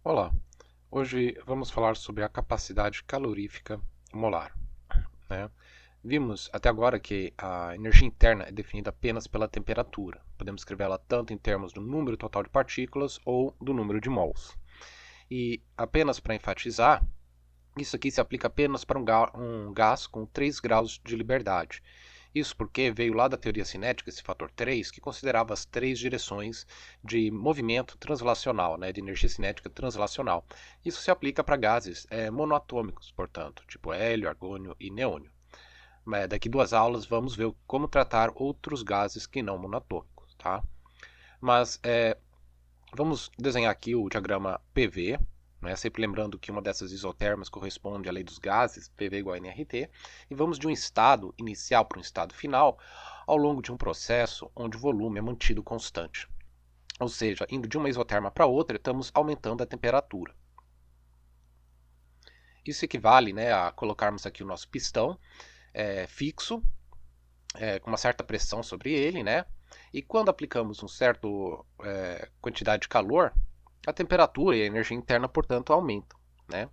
Olá, hoje vamos falar sobre a capacidade calorífica molar, né? Vimos até agora que a energia interna é definida apenas pela temperatura. Podemos escrevê-la tanto em termos do número total de partículas ou do número de mols. E apenas para enfatizar, isso aqui se aplica apenas para um gás com 3 graus de liberdade. Isso porque veio lá da teoria cinética, esse fator 3, que considerava as 3 direções de movimento translacional, né, de energia cinética translacional. Isso se aplica para gases monoatômicos, portanto, tipo hélio, argônio e neônio. Mas daqui 2 aulas vamos ver como tratar outros gases que não monoatômicos, tá? Mas vamos desenhar aqui o diagrama PV, né? Sempre lembrando que uma dessas isotermas corresponde à lei dos gases, PV igual a nRT, e vamos de um estado inicial para um estado final ao longo de um processo onde o volume é mantido constante. Ou seja, indo de uma isoterma para outra, estamos aumentando a temperatura. Isso equivale, né, a colocarmos aqui o nosso pistão fixo, com uma certa pressão sobre ele, né? E quando aplicamos uma certa quantidade de calor, a temperatura e a energia interna, portanto, aumentam, né?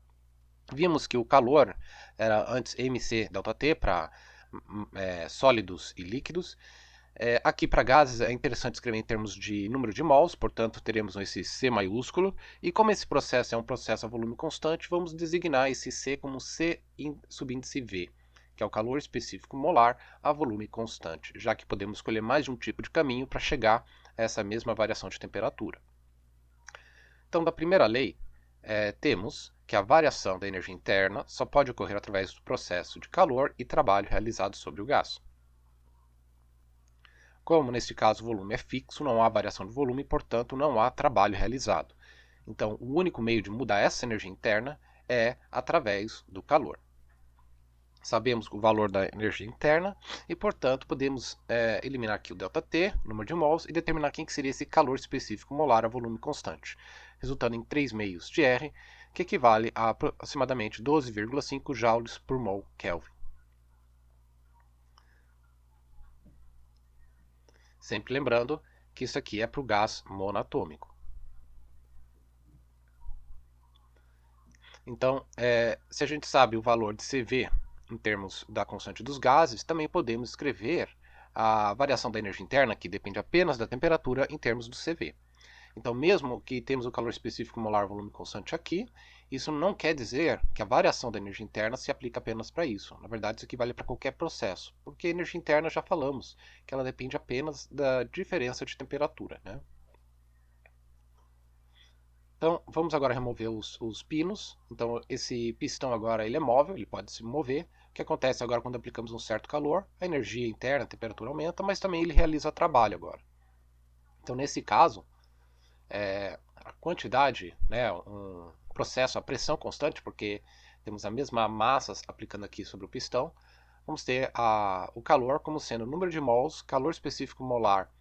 Vimos que o calor era antes mc ΔT para sólidos e líquidos. Aqui para gases é interessante escrever em termos de número de mols, portanto teremos esse C maiúsculo. E como esse processo é um processo a volume constante, vamos designar esse C como C subíndice V, que é o calor específico molar a volume constante, já que podemos escolher mais de um tipo de caminho para chegar a essa mesma variação de temperatura. Então, da primeira lei, temos que a variação da energia interna só pode ocorrer através do processo de calor e trabalho realizado sobre o gás. Como neste caso o volume é fixo, não há variação de volume, portanto não há trabalho realizado. Então, o único meio de mudar essa energia interna é através do calor. Sabemos o valor da energia interna e, portanto, podemos eliminar aqui o ΔT, número de mols, e determinar quem que seria esse calor específico molar a volume constante, resultando em 3 meios de R, que equivale a aproximadamente 12,5 joules por mol Kelvin. Sempre lembrando que isso aqui é para o gás monatômico. Então, se a gente sabe o valor de CV em termos da constante dos gases, também podemos escrever a variação da energia interna, que depende apenas da temperatura, em termos do CV. Então, mesmo que temos o calor específico molar volume constante aqui, isso não quer dizer que a variação da energia interna se aplica apenas para isso. Na verdade, isso aqui vale para qualquer processo, porque a energia interna já falamos que ela depende apenas da diferença de temperatura, né? Então, vamos agora remover os pinos. Então, esse pistão agora ele é móvel, ele pode se mover. O que acontece agora quando aplicamos um certo calor? A energia interna, a temperatura aumenta, mas também ele realiza trabalho agora. Então, nesse caso, a quantidade, né, um processo, a pressão constante, porque temos a mesma massa aplicando aqui sobre o pistão, vamos ter o calor como sendo o número de mols, calor específico molar,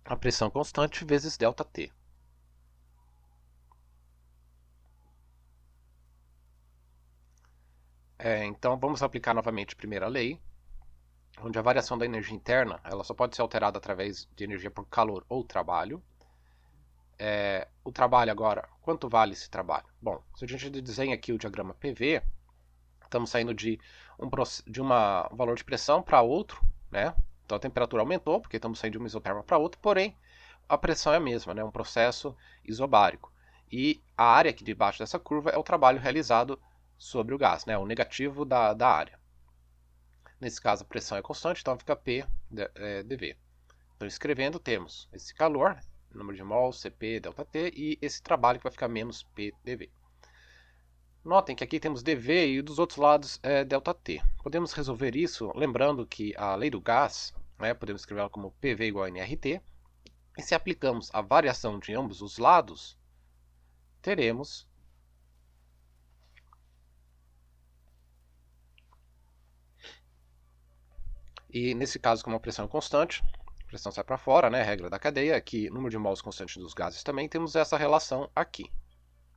a pressão constante, vezes ΔT. Então vamos aplicar novamente a primeira lei, onde a variação da energia interna ela só pode ser alterada através de energia por calor ou trabalho. O trabalho agora, quanto vale esse trabalho? Bom, se a gente desenha aqui o diagrama PV, estamos saindo de um valor de pressão para outro, né? Então a temperatura aumentou, porque estamos saindo de uma isoterma para outra, porém a pressão é a mesma, né? Um processo isobárico. E a área aqui debaixo dessa curva é o trabalho realizado sobre o gás, né? O negativo da área. Nesse caso a pressão é constante, então fica P dV. Então escrevendo temos esse calor, número de mols, Cp, ΔT, e esse trabalho que vai ficar menos P dV. Notem que aqui temos dV e dos outros lados é ΔT. Podemos resolver isso lembrando que a lei do gás, né, podemos escrevê-la como PV igual a nRT, e se aplicamos a variação de ambos os lados, teremos e nesse caso como a pressão é constante, a pressão sai para fora, né, regra da cadeia, aqui número de mols constante dos gases também, temos essa relação aqui.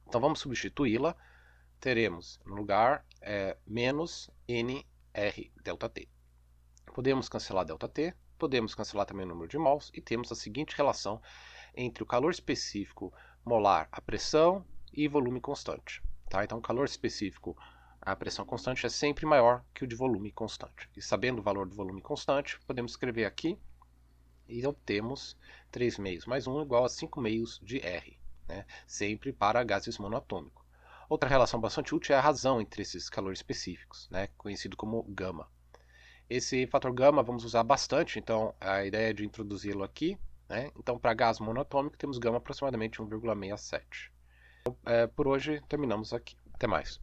Então vamos substituí-la, teremos no lugar menos nR ΔT. Podemos cancelar ΔT, podemos cancelar também o número de mols e temos a seguinte relação entre o calor específico molar, a pressão e volume constante. Tá? Então, calor específico, a pressão constante é sempre maior que o de volume constante. E sabendo o valor do volume constante, podemos escrever aqui e obtemos 3 meios mais 1 igual a 5 meios de R, né? Sempre para gases monoatômicos. Outra relação bastante útil é a razão entre esses calores específicos, né? Conhecido como gama. Esse fator gama vamos usar bastante, então a ideia é de introduzi-lo aqui, né? Então, para gás monoatômico, temos gama aproximadamente 1,67. Por hoje, terminamos aqui. Até mais.